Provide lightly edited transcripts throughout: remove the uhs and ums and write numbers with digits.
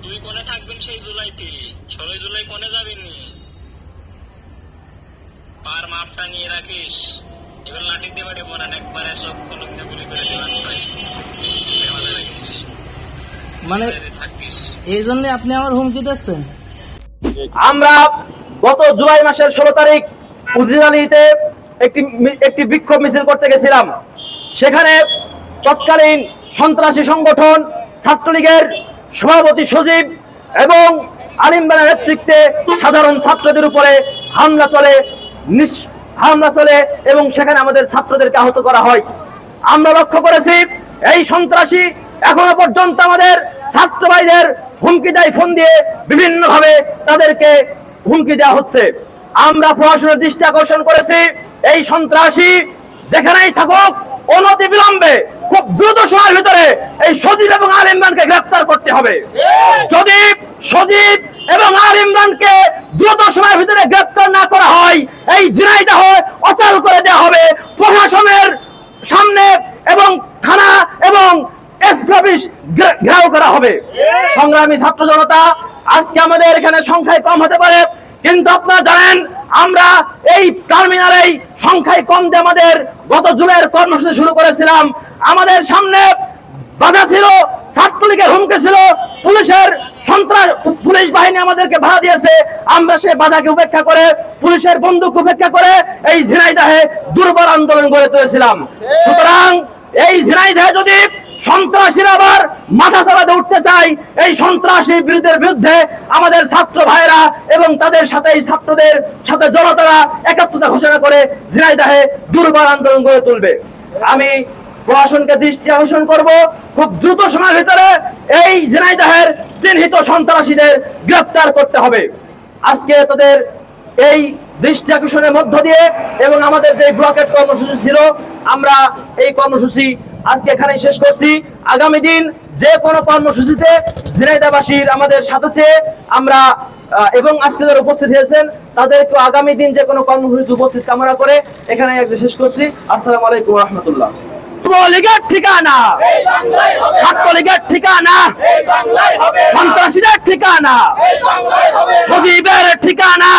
তুই কোনে থাকবেন সেই জুলাইতে? 16 জুলাই কোনে যাবেননি? পার মাপটা নিয়ে রাখিস। এবার লাঠি দিয়ে বাড়ি বনান একবারে সব কলম দিয়ে গুলি করে দেবেন ভাই। মাথায় রাখিস। মানে থাকিস। এই জন্য আপনি আমার হুমকি দিচ্ছেন? আমরা গত জুলাই মাসের 16 তারিখ উজিরালিতে একটি বিক্ষোভ মিছিল করতে গেছিলাম। সেখানে তৎকালীন সন্ত্রাসী সংগঠন ছাত্রলীগের সভাপতি সচিব এবং আলিমবানের নেতৃত্বে সাধারণ ছাত্রদের উপরে হামলা চলে এবং সেখানে আমাদের ছাত্রদেরকে আহত করা হয়। আমরা লক্ষ্য করেছি এই সন্ত্রাসী এখনো পর্যন্ত আমাদের ছাত্র ভাইদের হুমকি দেয়, ফোন দিয়ে বিভিন্ন ভাবে তাদেরকে হুমকি দেওয়া হচ্ছে। আমরা প্রশাসনের দৃষ্টি আকর্ষণ করেছি এই সন্ত্রাসী যেখানেই থাকুক অনতিবিলম্বে খুব দ্রুত সময়ের ভিতরে এই সজীব এবং আল ইমরানকে গ্রেফতার করতে হবে। যদি সজীব এবং আল ইমরানকে দ্রুত সময়ের ভিতরে গ্রেফতার না করা হয় এই ঝিনাইদহ অচল করে দেওয়া হবে প্রশাসনের সামনে এবং থানা এবং এসপি অফিস ঘেরাও করা হবে। সংগ্রামী ছাত্র জনতা, আজকে আমাদের এখানে সংখ্যায় কম হতে পারে, কিন্তু আপনারা জানেন আমরা এই টার্মিনালেই সংখ্যায় কম দিয়ে আমাদের গত জুলাইয়ের কর্মসূচি শুরু করেছিলাম। আমাদের সামনে বাধা ছিল, ছাত্রলীগের হুমকি ছিল, পুলিশ বাহিনী আমাদেরকে বাধা দিয়েছে। আমরা সেই বাধাকে উপেক্ষা করে, পুলিশের বন্দুক উপেক্ষা করে এই ঝিনাইদহে দুর্বল আন্দোলন গড়ে তুলেছিলাম। সুতরাং এই ঝিনাইদহে যদি সন্ত্রাসীরা আবার মাথা চালাতে উঠতে চাই, এই সন্ত্রাসী বিরুদ্ধে আমাদের ছাত্র ভাইরা এবং তাদের সাথে এই ছাত্রদের সাথে জনতারা একাত্মতা ঘোষণা করে ঝিনাইদহে দুর্বল আন্দোলন গড়ে তুলবে। আমি প্রশাসনকে দৃষ্টি আকর্ষণ করব খুব দ্রুত সময়ের ভিতরে এই ঝিনাইদহের চিহ্নিত সন্ত্রাসীদের গ্রেফতার করতে হবে। আজকে তাদের এই দৃষ্টি আকর্ষণের মধ্য দিয়ে এবং আমাদের যে ব্লকেট কর্মসূচি ছিল, আমরা এই কর্মসূচি আজকে এখানেই শেষ করছি। আগামী দিন যে কোনো কর্মসূচিতে ঝিনাইদহবাসীর আমাদের সাথে চেয়ে আমরা এবং আজকে যারা উপস্থিত হয়েছেন তাদেরকে আগামী দিন যে কোনো কর্মসূচিতে উপস্থিত কামনা করে এখানে শেষ করছি। আসসালামু আলাইকুম ওয়া রাহমাতুল্লাহ। যুবলীগের ঠিকানা, ছাত্রলীগের ঠিকানা, সন্ত্রাসীদের ঠিকানা, সজীবের ঠিকানা,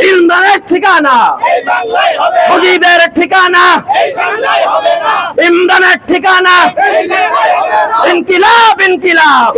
ইমরানের ঠিকানা, সজীবের ঠিকানা, ইমরানের ঠিকানা, ইনকিলাব ইনকিলাব।